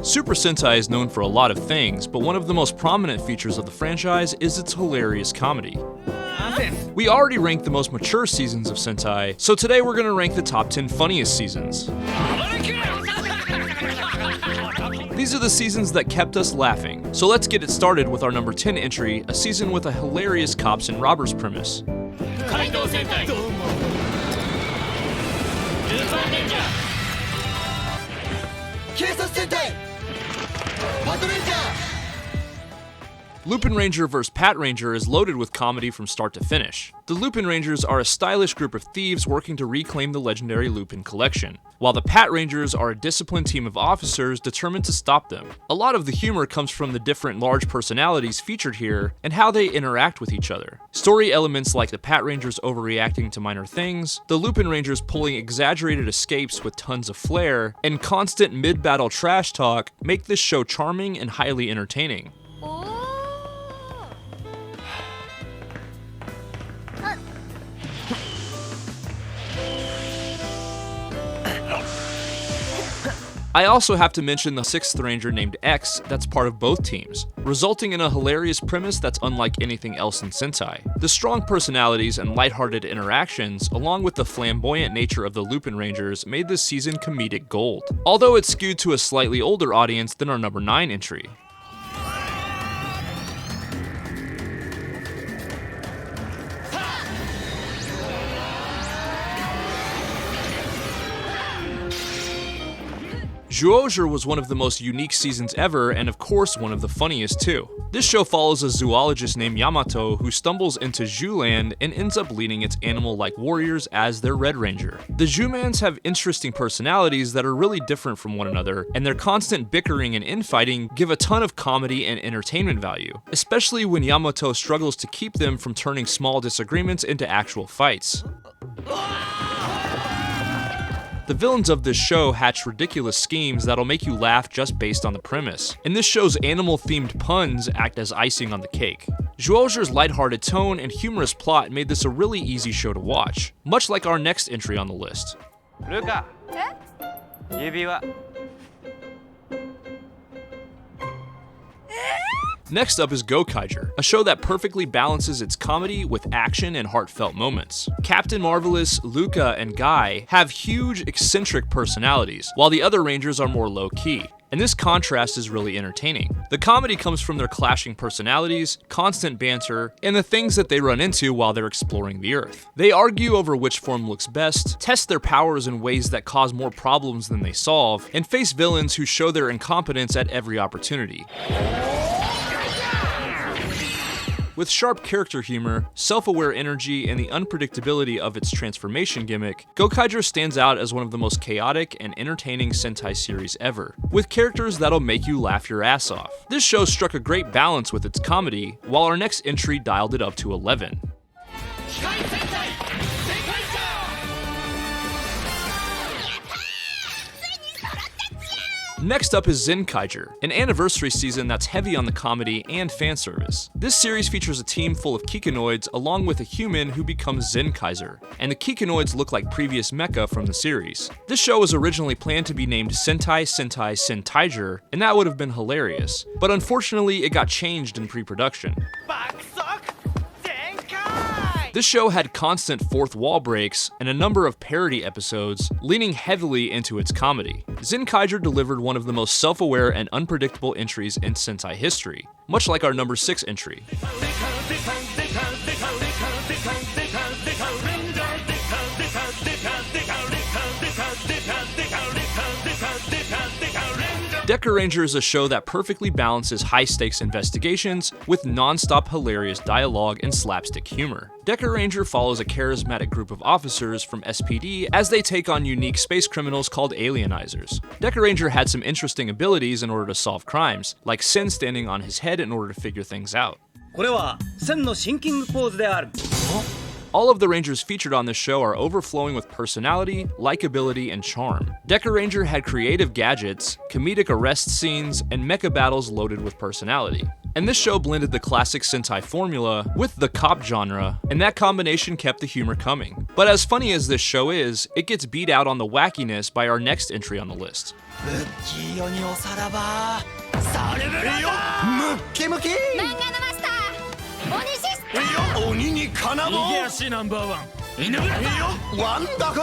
Super Sentai is known for a lot of things, but one of the most prominent features of the franchise is its hilarious comedy. We already ranked the most mature seasons of Sentai, so today we're going to rank the top 10 funniest seasons. These are the seasons that kept us laughing, so let's get it started with our number 10 entry, a season with a hilarious cops and robbers premise. Lupin Ranger vs. Pat Ranger is loaded with comedy from start to finish. The Lupin Rangers are a stylish group of thieves working to reclaim the legendary Lupin collection, while the Pat Rangers are a disciplined team of officers determined to stop them. A lot of the humor comes from the different large personalities featured here and how they interact with each other. Story elements like the Pat Rangers overreacting to minor things, the Lupin Rangers pulling exaggerated escapes with tons of flair, and constant mid-battle trash talk make this show charming and highly entertaining. I also have to mention the 6th Ranger named X that's part of both teams, resulting in a hilarious premise that's unlike anything else in Sentai. The strong personalities and lighthearted interactions, along with the flamboyant nature of the Lupin Rangers, made this season comedic gold, although it's skewed to a slightly older audience than our number 9 entry. Zyuohger was one of the most unique seasons ever, and of course one of the funniest too. This show follows a zoologist named Yamato who stumbles into Zhuland and ends up leading its animal-like warriors as their Red Ranger. The Zhumans have interesting personalities that are really different from one another, and their constant bickering and infighting give a ton of comedy and entertainment value, especially when Yamato struggles to keep them from turning small disagreements into actual fights. The villains of this show hatch ridiculous schemes that'll make you laugh just based on the premise, and this show's animal-themed puns act as icing on the cake. Zyuohger's lighthearted tone and humorous plot made this a really easy show to watch, much like our next entry on the list. Luca, Next up is Gokaiger, a show that perfectly balances its comedy with action and heartfelt moments. Captain Marvelous, Luca, and Guy have huge, eccentric personalities, while the other Rangers are more low-key, and this contrast is really entertaining. The comedy comes from their clashing personalities, constant banter, and the things that they run into while they're exploring the Earth. They argue over which form looks best, test their powers in ways that cause more problems than they solve, and face villains who show their incompetence at every opportunity. With sharp character humor, self-aware energy, and the unpredictability of its transformation gimmick, Gokaiger stands out as one of the most chaotic and entertaining Sentai series ever, with characters that'll make you laugh your ass off. This show struck a great balance with its comedy, while our next entry dialed it up to 11. Next up is Zenkaiger, an anniversary season that's heavy on the comedy and fan service. This series features a team full of Kikinoids along with a human who becomes Zenkaiser, and the Kikinoids look like previous mecha from the series. This show was originally planned to be named Sentai Sentai Sentaiger, and that would have been hilarious, but unfortunately it got changed in pre-production. This show had constant fourth wall breaks and a number of parody episodes, leaning heavily into its comedy. Zenkaiger delivered one of the most self-aware and unpredictable entries in Sentai history, much like our number 6 entry. Decker Ranger is a show that perfectly balances high-stakes investigations with non-stop hilarious dialogue and slapstick humor. Decker Ranger follows a charismatic group of officers from SPD as they take on unique space criminals called alienizers. Decker Ranger had some interesting abilities in order to solve crimes, like Sen standing on his head in order to figure things out. All of the Rangers featured on this show are overflowing with personality, likability, and charm. Deca Ranger had creative gadgets, comedic arrest scenes, and mecha battles loaded with personality. And this show blended the classic Sentai formula with the cop genre, and that combination kept the humor coming. But as funny as this show is, it gets beat out on the wackiness by our next entry on the list. Wonderful!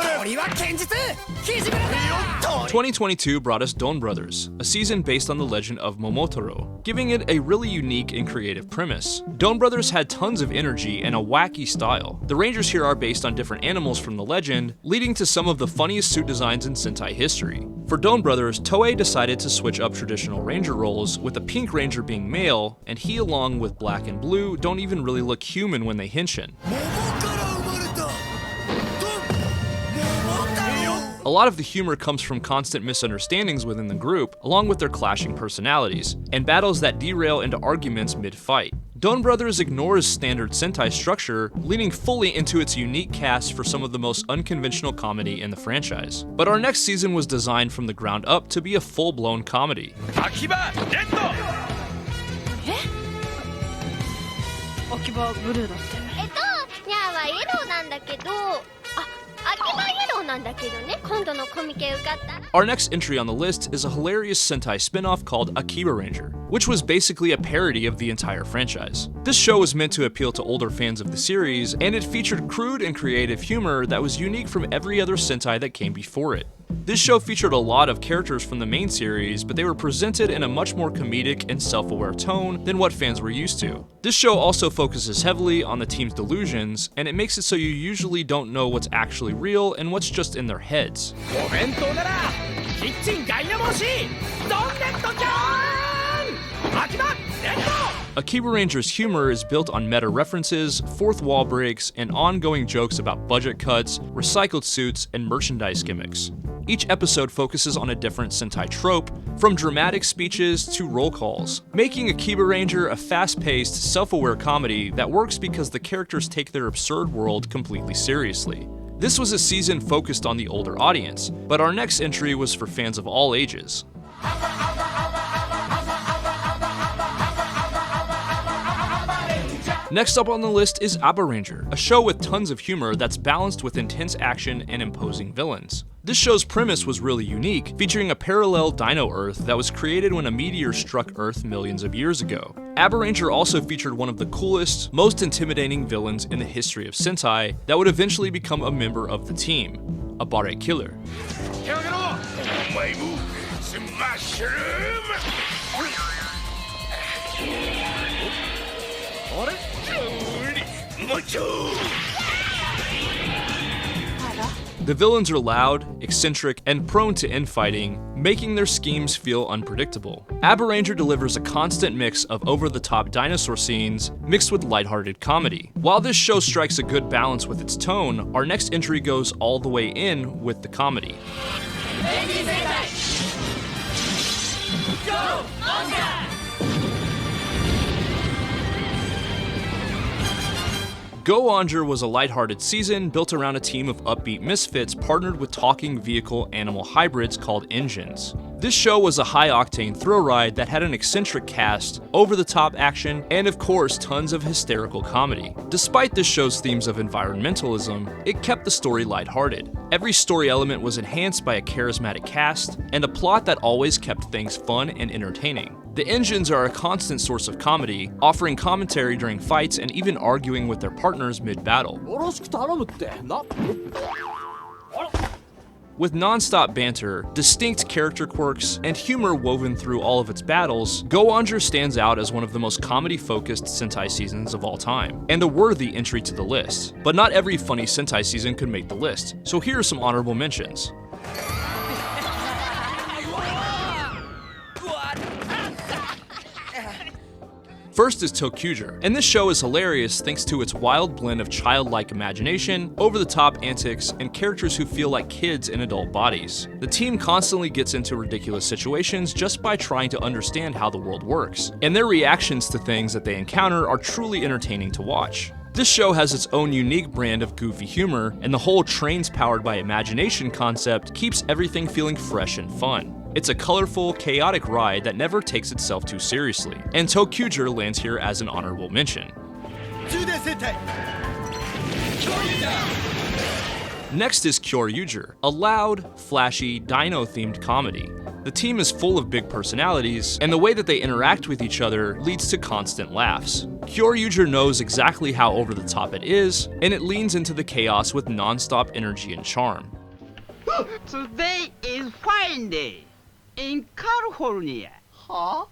2022 brought us Don Brothers, a season based on the legend of Momotaro, giving it a really unique and creative premise. Don Brothers had tons of energy and a wacky style. The Rangers here are based on different animals from the legend, leading to some of the funniest suit designs in Sentai history. For Don Brothers, Toei decided to switch up traditional Ranger roles, with the Pink Ranger being male, and he along with Black and Blue don't even really look human when they henshin. A lot of the humor comes from constant misunderstandings within the group, along with their clashing personalities, and battles that derail into arguments mid-fight. Don Brothers ignores standard Sentai structure, leaning fully into its unique cast for some of the most unconventional comedy in the franchise. But our next season was designed from the ground up to be a full-blown comedy. Our next entry on the list is a hilarious Sentai spin-off called Akiba Ranger, which was basically a parody of the entire franchise. This show was meant to appeal to older fans of the series, and it featured crude and creative humor that was unique from every other Sentai that came before it. This show featured a lot of characters from the main series, but they were presented in a much more comedic and self-aware tone than what fans were used to. This show also focuses heavily on the team's delusions, and it makes it so you usually don't know what's actually real and what's just in their heads. Akiba Ranger's humor is built on meta references, fourth wall breaks, and ongoing jokes about budget cuts, recycled suits, and merchandise gimmicks. Each episode focuses on a different Sentai trope, from dramatic speeches to roll calls, making Akiba Ranger a fast-paced, self-aware comedy that works because the characters take their absurd world completely seriously. This was a season focused on the older audience, but our next entry was for fans of all ages. Next up on the list is Aba Ranger, a show with tons of humor that's balanced with intense action and imposing villains. This show's premise was really unique, featuring a parallel Dino Earth that was created when a meteor struck Earth millions of years ago. Aba Ranger also featured one of the coolest, most intimidating villains in the history of Sentai that would eventually become a member of the team, a Bare Killer. The villains are loud, eccentric, and prone to infighting, making their schemes feel unpredictable. Aba Ranger delivers a constant mix of over-the-top dinosaur scenes mixed with lighthearted comedy. While this show strikes a good balance with its tone, our next entry goes all the way in with the comedy. Go! Go Onger was a lighthearted season built around a team of upbeat misfits partnered with talking vehicle animal hybrids called engines. This show was a high-octane thrill ride that had an eccentric cast, over-the-top action, and of course tons of hysterical comedy. Despite this show's themes of environmentalism, it kept the story lighthearted. Every story element was enhanced by a charismatic cast, and a plot that always kept things fun and entertaining. The engines are a constant source of comedy, offering commentary during fights and even arguing with their partners mid-battle. With non-stop banter, distinct character quirks, and humor woven through all of its battles, Go Onger stands out as one of the most comedy-focused Sentai seasons of all time, and a worthy entry to the list. But not every funny Sentai season could make the list, so here are some honorable mentions. First is Toku, and this show is hilarious thanks to its wild blend of childlike imagination, over-the-top antics, and characters who feel like kids in adult bodies. The team constantly gets into ridiculous situations just by trying to understand how the world works, and their reactions to things that they encounter are truly entertaining to watch. This show has its own unique brand of goofy humor, and the whole trains powered by imagination concept keeps everything feeling fresh and fun. It's a colorful, chaotic ride that never takes itself too seriously, and Toku lands here as an honorable mention. Next is Kyoryuger, a loud, flashy, dino-themed comedy. The team is full of big personalities, and the way that they interact with each other leads to constant laughs. Kyoryuger knows exactly how over the top it is, and it leans into the chaos with non-stop energy and charm. Today is fine day in California. Huh?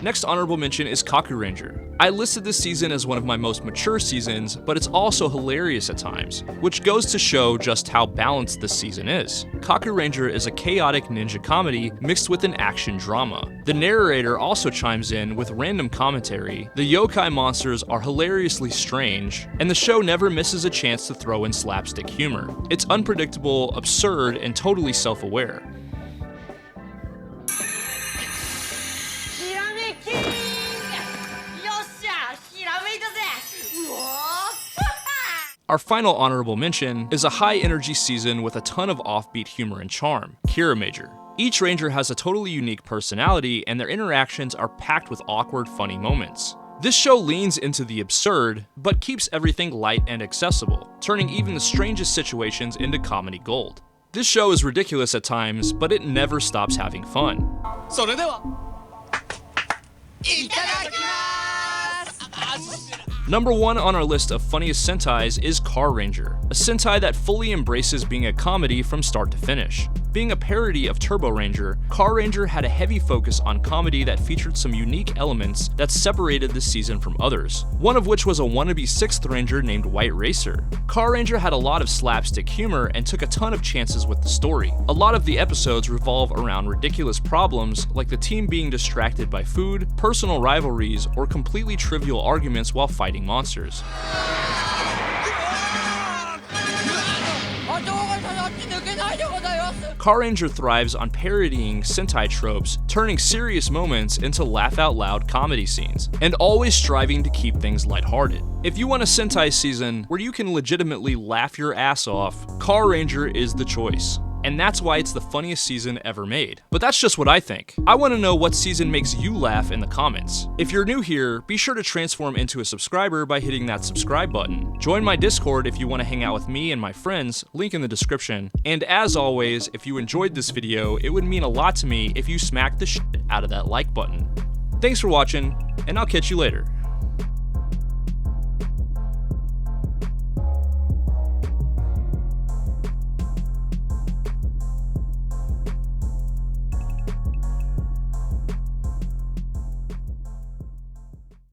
Next honorable mention is Toku Ranger. I listed this season as one of my most mature seasons, but it's also hilarious at times, which goes to show just how balanced this season is. Toku Ranger is a chaotic ninja comedy mixed with an action drama. The narrator also chimes in with random commentary, the yokai monsters are hilariously strange, and the show never misses a chance to throw in slapstick humor. It's unpredictable, absurd, and totally self-aware. Our final honorable mention is a high-energy season with a ton of offbeat humor and charm, Kira Major. Each ranger has a totally unique personality, and their interactions are packed with awkward, funny moments. This show leans into the absurd, but keeps everything light and accessible, turning even the strangest situations into comedy gold. This show is ridiculous at times, but it never stops having fun. Number 1 on our list of funniest Sentais is Car Ranger, a Sentai that fully embraces being a comedy from start to finish. Being a parody of Turbo Ranger, Car Ranger had a heavy focus on comedy that featured some unique elements that separated this season from others, one of which was a wannabe 6th Ranger named White Racer. Car Ranger had a lot of slapstick humor and took a ton of chances with the story. A lot of the episodes revolve around ridiculous problems like the team being distracted by food, personal rivalries, or completely trivial arguments while fighting monsters. Car Ranger thrives on parodying Sentai tropes, turning serious moments into laugh-out-loud comedy scenes, and always striving to keep things lighthearted. If you want a Sentai season where you can legitimately laugh your ass off, Car Ranger is the choice. And that's why it's the funniest season ever made. But that's just what I think. I want to know what season makes you laugh in the comments. If you're new here, be sure to transform into a subscriber by hitting that subscribe button. Join my Discord if you want to hang out with me and my friends, link in the description. And as always, if you enjoyed this video, it would mean a lot to me if you smacked the shit out of that like button. Thanks for watching, and I'll catch you later.